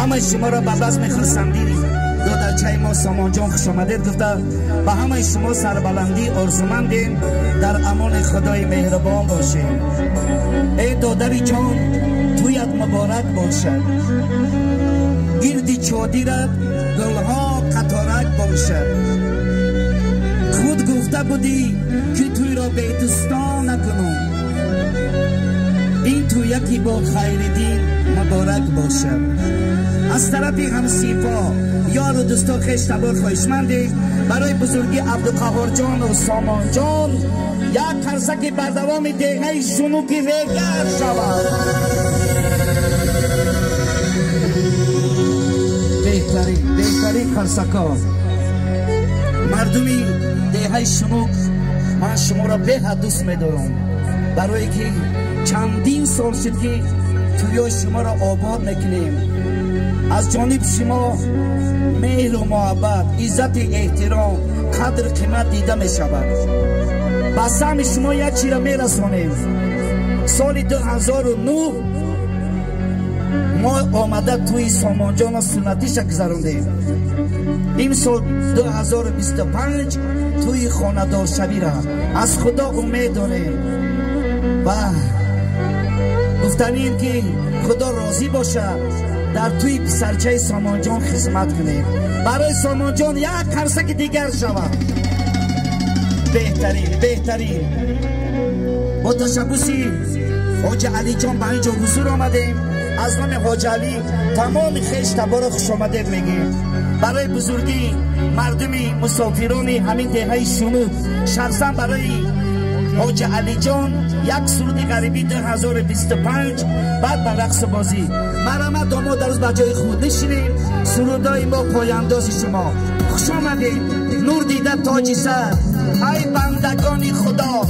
همه شما را به بزم خرسندی دو درچه ما سامان جان خوش آمدید گفته به همه شما سربلندی آرزومندیم، در امان خدای مهربان باشیم. ای دادری جان تویت مبارک باشد، گردی چادرت گلها قطارک باشد. خود گفته بودی که توی را به دوستان نکنم، این تو یکی با خیر دین مبارک باشد. از طرفی همسیفا یار و دوستا خویش تبار خواهشمندی برای بزرگی عبدالقهار جان و سامان جان یک قرصک بر دوام دیگه شنوکی ریگر شود. بهترین قرصکا مردمی دیگه شنوک، من شما را به حد دوست می‌دارم، برای که چندین سال شد که توی شما را آباد میکنیم. از جانب شما مهر و محبت، عزت، احترام، قدر قیمت دیده می شود. با سهم شما یک چی را می رسانیم. سال 2009 ما آمده توی سامان جان سنتی شک گذراندیم. این سال 2025 توی خاندار شوی را از خدا امید داریم و گفتنیم که خدا راضی باشه در توی پسرچه سامان جان خدمت کنیم. برای سامان جان یک قرصک دیگر شود. بهترین با تشبوسی حاج علی جان به اینجا حضور آمدیم. از نام حاج علی تمام خویش تبارک خوش آمدید میگیم. برای بزرگی مردمی مسافرانی همین دهه شنود، شخصا برای حاج علی جان یک سرود غریبی 2025 بعد به رقص بازی مرمت داماد در روز به جای خود نشینیم. سرودای ما پایانداز شما خوش آمدید. نور دیده تاج سر ای بندگان خدا.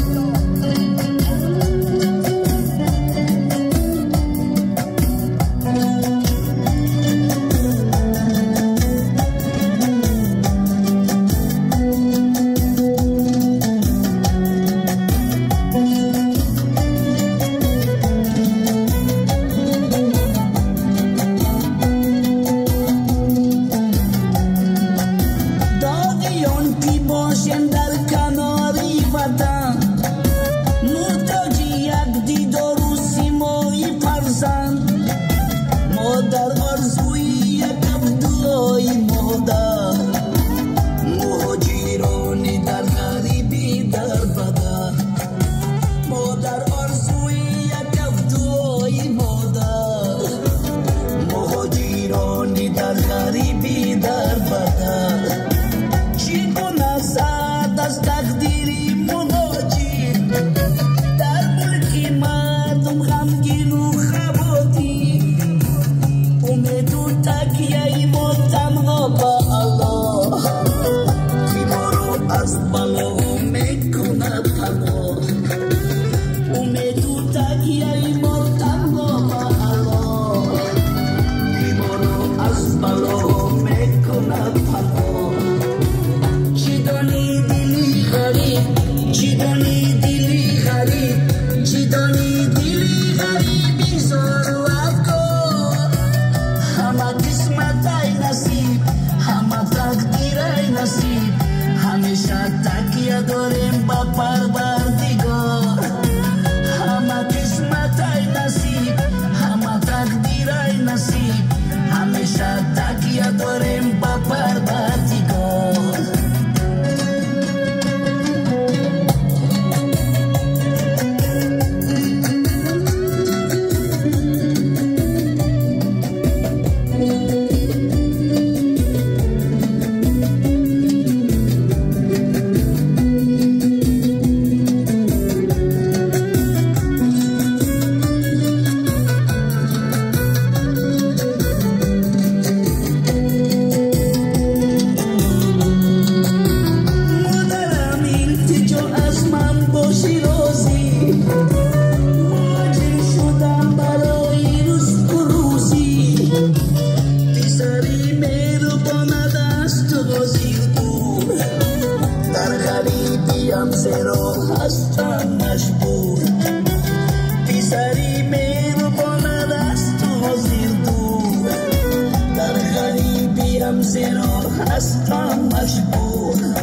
زیرا هستم مشغول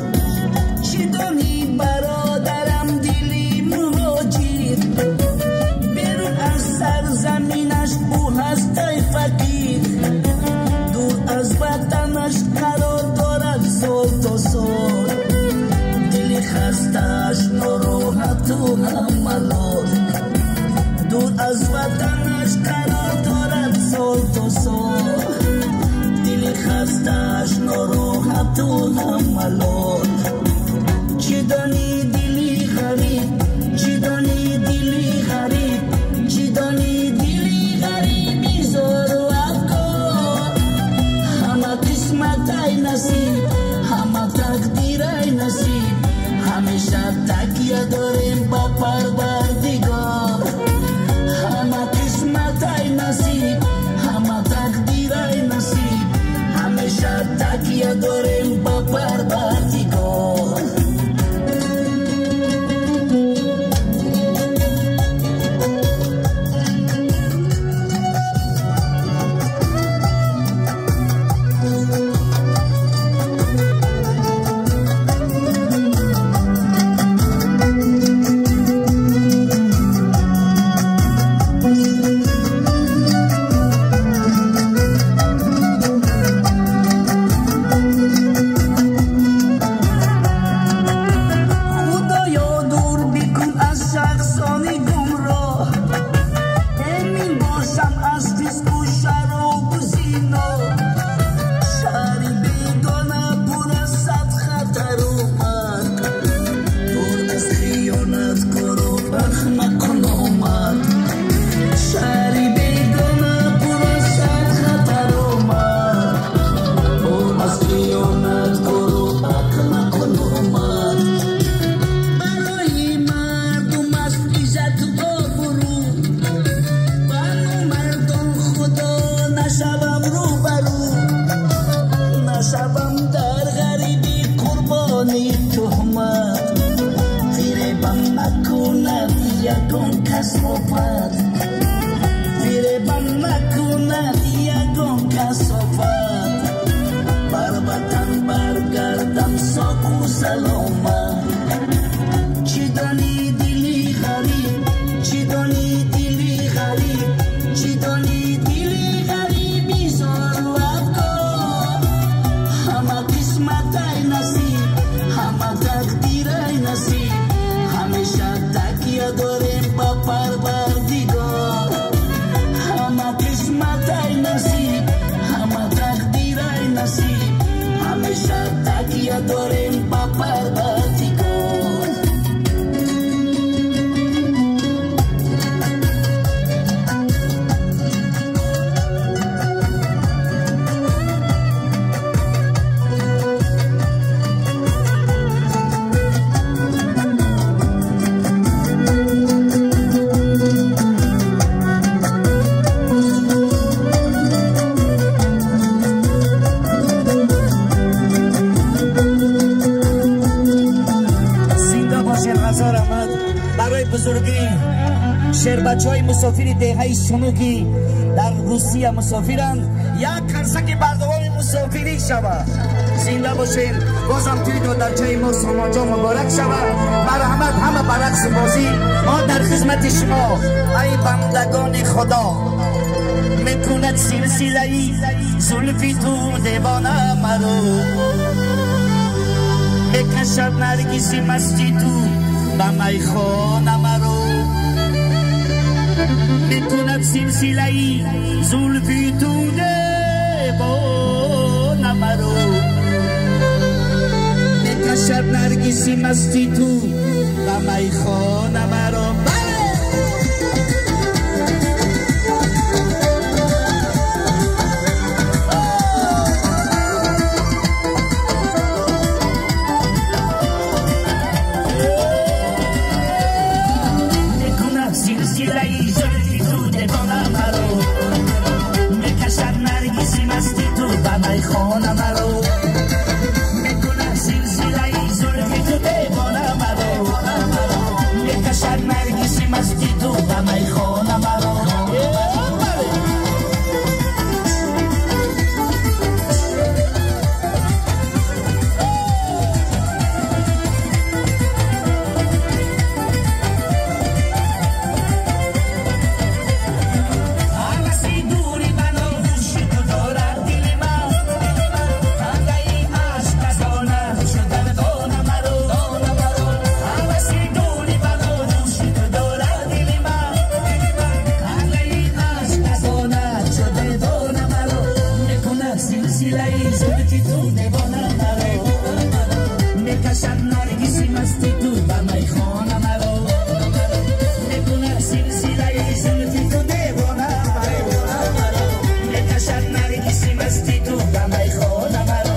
چی دانی برادرم دلی مهاجر بیرون از سرزمینش او هستای فقیر دور از وطنش قرار دارد سال تا سال دلی خستش ناراحت و حملات دور از وطنش قرار دارد سال تا سال دلی خستش ناراحت و حملات چی دانی دلی غریب چی دانی دلی غریب چی دانی دلی غریبی زور و افکار همه قسمت ای نصیب همه تقدیر ای نصیب همیشه تکیه داریم با پروردگار همه قسمت ای نصیب همه تقدیر ای نصیب همیشه تکیه داریم با پروردگار بچه‌های مسافر دهه سنوکی در روسیه مسافرند یک کرسک بردوام مسافری شود زنده باشین بازم توی دو درچه ما سامانجا مبارک شود مرحمت همه برعکس بازی ما در خدمت شما ای بندگان خدا میکند سلسله زلفی تو دیوانه مرو میکشد نرگسی مستی تو به میخانه مرو میکند سلسله زلفی تو دیوانه مرو میکشد نرگسی مستی تو به میخانه مرو سلسله زلفی تو دیوانه مرا میکشد نرگسی مستی تو به میخانه مرا میکنه سلسله زلفی تو دیوانه مرا میکشد نرگسی مستی تو به میخانه مرا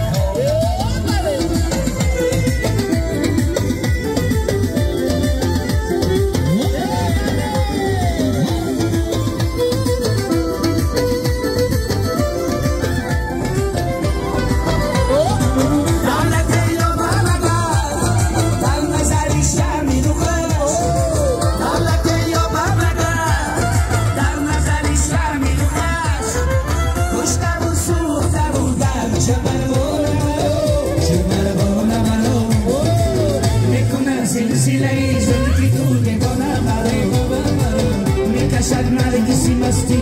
Silai, zolki tu ke bona maro, me kashad mare kisi masti